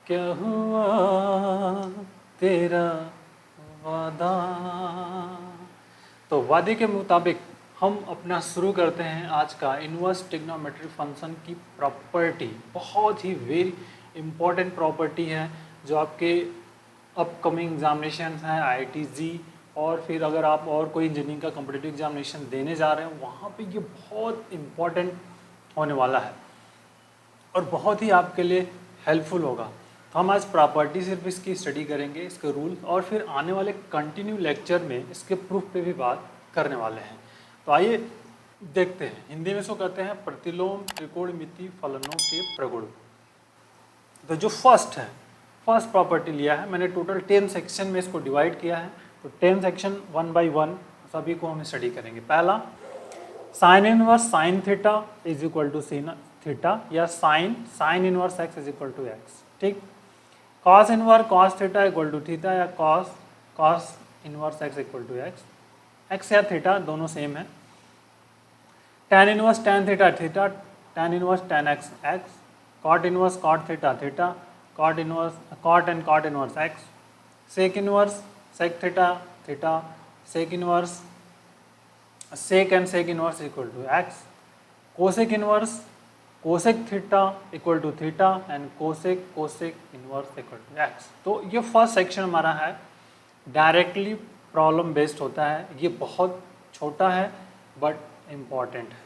क्या हुआ तेरा वादा। तो वादे के मुताबिक हम अपना शुरू करते हैं आज का इनवर्स ट्रिग्नोमेट्री फंक्शन की प्रॉपर्टी। बहुत ही वेरी इम्पोर्टेंट प्रॉपर्टी है जो आपके अपकमिंग एग्जामिनेशन हैं IIT-JEE और फिर अगर आप और कोई इंजीनियरिंग का कॉम्पिटिटिव एग्जामिनेशन देने जा रहे हैं वहाँ पे ये बहुत इम्पोर्टेंट होने वाला है और बहुत ही आपके लिए हेल्पफुल होगा। तो हम आज प्रॉपर्टी सिर्फ इसकी स्टडी करेंगे, इसके रूल, और फिर आने वाले कंटिन्यू लेक्चर में इसके प्रूफ पे भी बात करने वाले हैं। तो आइए देखते हैं। हिंदी में इसको कहते हैं प्रतिलोम त्रिकोणमिति फलनों के प्रगुण। तो जो फर्स्ट प्रॉपर्टी लिया है मैंने, टोटल 10 सेक्शन में इसको डिवाइड किया है। तो 10 सेक्शन 1 by 1 सभी को हम स्टडी करेंगे। पहला, sine inverse sine theta is equal to theta या sine inverse x is equal to x. ठीक। Cos inverse cos theta equal to theta या cos inverse x equal to x. X या theta दोनों same है। tan inverse tan theta theta, tan inverse tan x x, cot inverse cot theta theta, cot inverse x, sec inverse sec theta theta, sec inverse sec and sec inverse equal to x, cosec inverse cosec theta equal to theta and cosec inverse equal to x. तो ये first section हमारा है, directly problem based होता है। ये बहुत छोटा है बट इम्पॉर्टेंट है।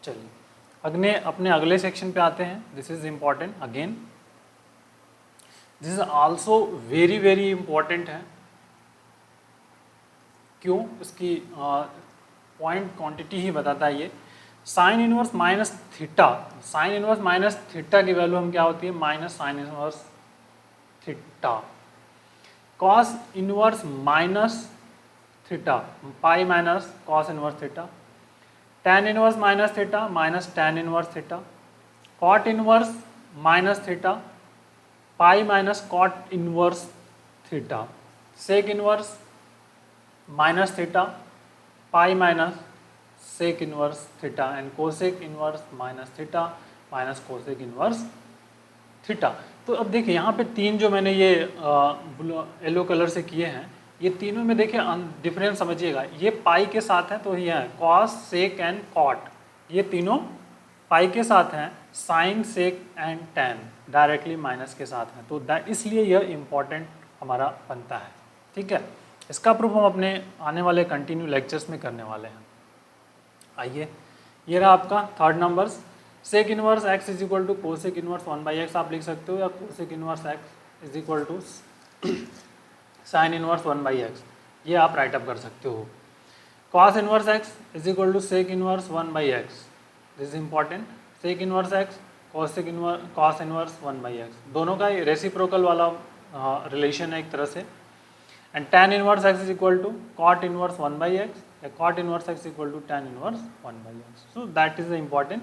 चलिए अपने अगले सेक्शन पे आते हैं। This is important again, this is also very very important है। क्यों? इसकी पॉइंट क्वांटिटी ही बताता है ये। Sine inverse minus theta, sine inverse minus theta की वैल्यू हम क्या होती है, minus sine inverse theta. Cos inverse minus theta, pi minus cos inverse theta. tan inverse minus theta minus tan inverse theta. cot inverse minus theta, pi minus cot inverse theta. sec inverse minus theta, pi minus sec inverse theta and cosec inverse minus theta minus cosec inverse theta. तो अब देखिए यहाँ पे तीन जो मैंने ये yellow colour से किए हैं, ये तीनों में देखिए डिफरेंस समझिएगा। ये पाई के साथ है तो ये है कॉस सेक एंड कॉट, ये तीनों पाई के साथ हैं। Sine sec and tan directly minus के साथ हैं। तो इसलिए यह इम्पॉर्टेंट हमारा बनता है। ठीक है, इसका प्रूफ हम अपने आने वाले कंटिन्यू लेक्चर्स में करने वाले हैं। आइए, ये रहा आपका third numbers. Sec inverse x is equal to cosec inverse 1 by x आप लिख सकते हो, या cosec inverse x is equal to sine inverse 1 by x, ये आप राइट अप कर सकते हो। Cos inverse x is equal to sec inverse 1 by x, this is important. Sec inverse x cos inverse 1 by x, दोनों का reciprocal वाला relation है एक तरह से। And tan inverse x is equal to cot inverse 1 by x या cot inverse x equal to tan inverse 1 by x। So that is important,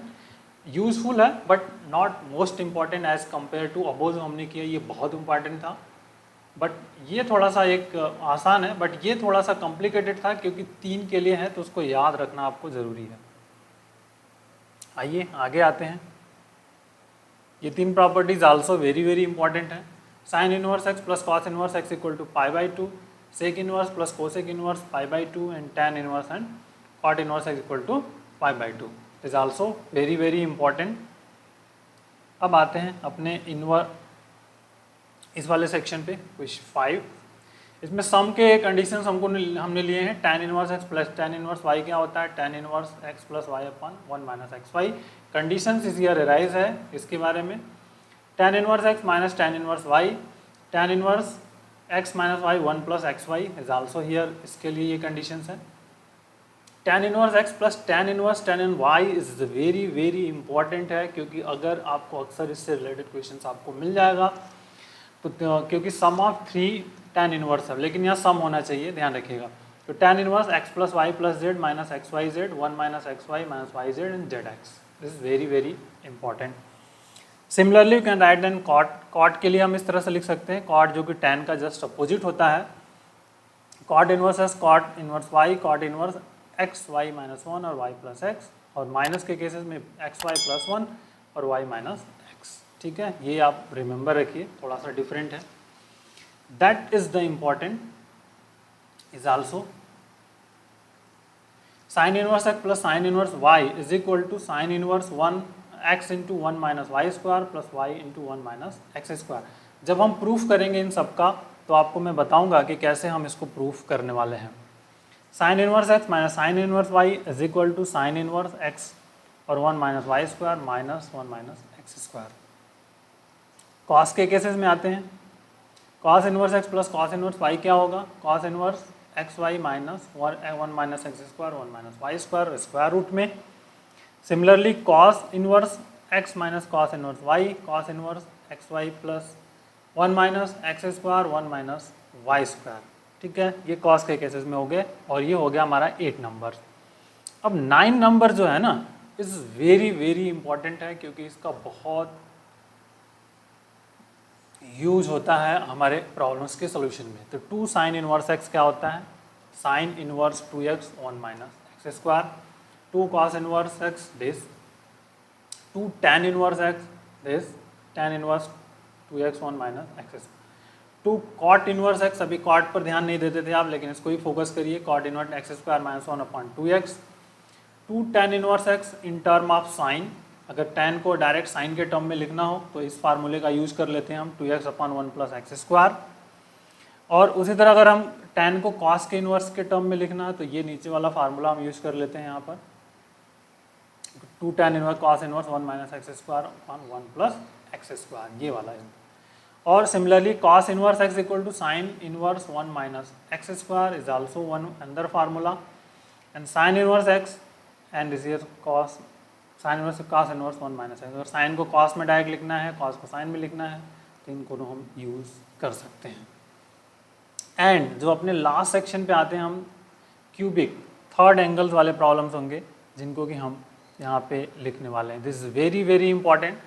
useful है but not most important as compare to above जो हमने किया। ये बहुत important था but ये थोड़ा सा एक आसान है, बट ये थोड़ा सा कॉम्प्लिकेटेड था क्योंकि 3 के लिए है तो उसको याद रखना आपको ज़रूरी है। आइए आगे आते हैं। ये 3 properties also very very important है। Sine inverse x plus cos inverse x equal to pi by 2, sec inverse plus cosec inverse pi by 2 and tan inverse and cot inverse x equal to pi by 2 is also very very important. अब आते हैं अपने इस वाले section पे, question 5। इसमें सम के conditions हमने लिए हैं। tan inverse x plus tan inverse y क्या होता है, tan inverse x plus y upon 1 minus x y. Conditions is here arise है इसके बारे में। tan inverse x minus tan inverse y, tan inverse x minus y 1 plus x y is also here, इसके लिए ये conditions है। tan inverse x plus tan inverse tan n y is very very important है, क्योंकि अगर आपको अक्सर इससे रिलेटेड क्वेश्चन आपको मिल जाएगा तो क्योंकि सम ऑफ 3 tan इनवर्स है, लेकिन यहाँ सम होना चाहिए, ध्यान रखिएगा। तो tan inverse x plus y plus z minus x y z 1 minus x y minus y z and z x, this is very very important. Similarly you can write then cot के लिए हम इस तरह से लिख सकते हैं, cot जो कि tan का जस्ट अपोजिट होता है। Cot inverse s cot inverse y, cot inverse x y minus 1 और वाई प्लस एक्स, और माइनस के केसेस में एक्स वाई प्लस 1 और वाई माइनस एक्स। ठीक है, ये आप रिमेंबर रखिए, थोड़ा सा डिफरेंट है। That is the important is also sine inverse x plus sine inverse y is equal to sine inverse 1 x into 1 minus y square plus y into 1 minus x square. जब हम proof करेंगे इन सब का तो आपको मैं बताऊंगा कि कैसे हम इसको प्रूफ करने वाले हैं। Sine inverse x minus sine inverse y is equal to sine inverse x और 1 minus y square minus 1 minus x square. Cos के केसेस में आते हैं। Cos inverse x plus cos inverse y क्या होगा? Cos inverse x y minus 1 minus x square 1 minus y square square root में। Similarly cos inverse x minus cos inverse y, cos inverse x y plus 1 minus x square 1 minus y square. ठीक है, ये cos के cases में हो गए और ये हो गया हमारा 8 नंबर। अब 9 नंबर जो है ना इज वेरी वेरी इंपॉर्टेंट है, क्योंकि इसका बहुत यूज होता है हमारे प्रॉब्लम्स के सॉल्यूशन में। तो 2 साइन इनवर्स एक्स क्या होता है? Sine inverse 2x 1 minus x square. 2 cos inverse x this, 2 tan inverse x this, tan inverse 2x 1 minus x square. 2 cot inverse x, अभी कॉट पर ध्यान नहीं देते थे आप, लेकिन इसको ही फोकस करिए, cot inverse x square minus 1/2x। 2 tan inverse x in term of sine, अगर tan को डायरेक्ट साइन के टर्म में लिखना हो तो इस फार्मूले का यूज कर लेते हैं हम, 2x/1 प्लस एक्स स्क्वायर। और उसी तरह अगर हम tan को cos के इनवर्स के टर्म में लिखना है तो ये नीचे वाला फार्मूला हम यूज कर लेते हैं यहाँ पर, 2 tan inverse cos inverse 1 minus x square upon 1 plus x square, ये वाला है। और similarly cos inverse x equal to sine inverse 1 minus x square is also one अंदर formula, and sine inverse x and this is cos sine inverse cos inverse 1 minus x. अगर साइन को cos में direct लिखना है, cos को sign में लिखना है, तो इनको हम यूज कर सकते हैं। एंड जो अपने लास्ट सेक्शन पे आते हैं हम, क्यूबिक थर्ड एंगल्स वाले प्रॉब्लम्स होंगे जिनको कि हम यहाँ पे लिखने वाले हैं। This is very very important.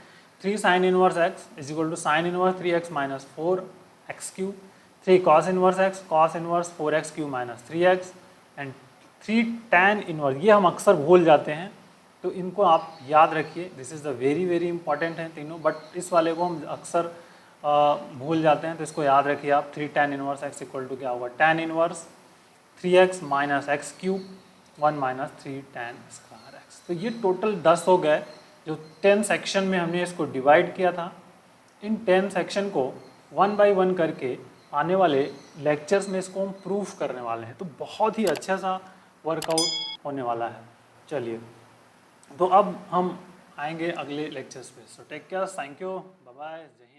3 sine inverse x is equal to sine inverse 3x minus 4x cube, 3 cos inverse x cos inverse 4x cube minus 3x, and 3 tan inverse. ये हम अक्सर भूल जाते हैं, तो इनको आप याद रखिए। This is the very very important है तीनों, बट इस वाले को हम अक्सर भूल जाते हैं, तो इसको याद रखिए आप। 3 tan inverse x equal to क्या होगा? tan inverse 3x minus x cube 1 minus 3 tan square x. तो ये टोटल 10 हो गए जो 10 सेक्शन में हमने इसको डिवाइड किया था। इन 10 सेक्शन को 1 बाय 1 करके आने वाले लेक्चर्स में इसको हम प्रूफ करने वाले हैं, तो बहुत ही अच्छा सा वर्कआउट होने वाला है। चलिए, तो अब हम आएंगे अगले लेक्चर्स पे। So take care, thank you, bye bye, जय हिंद।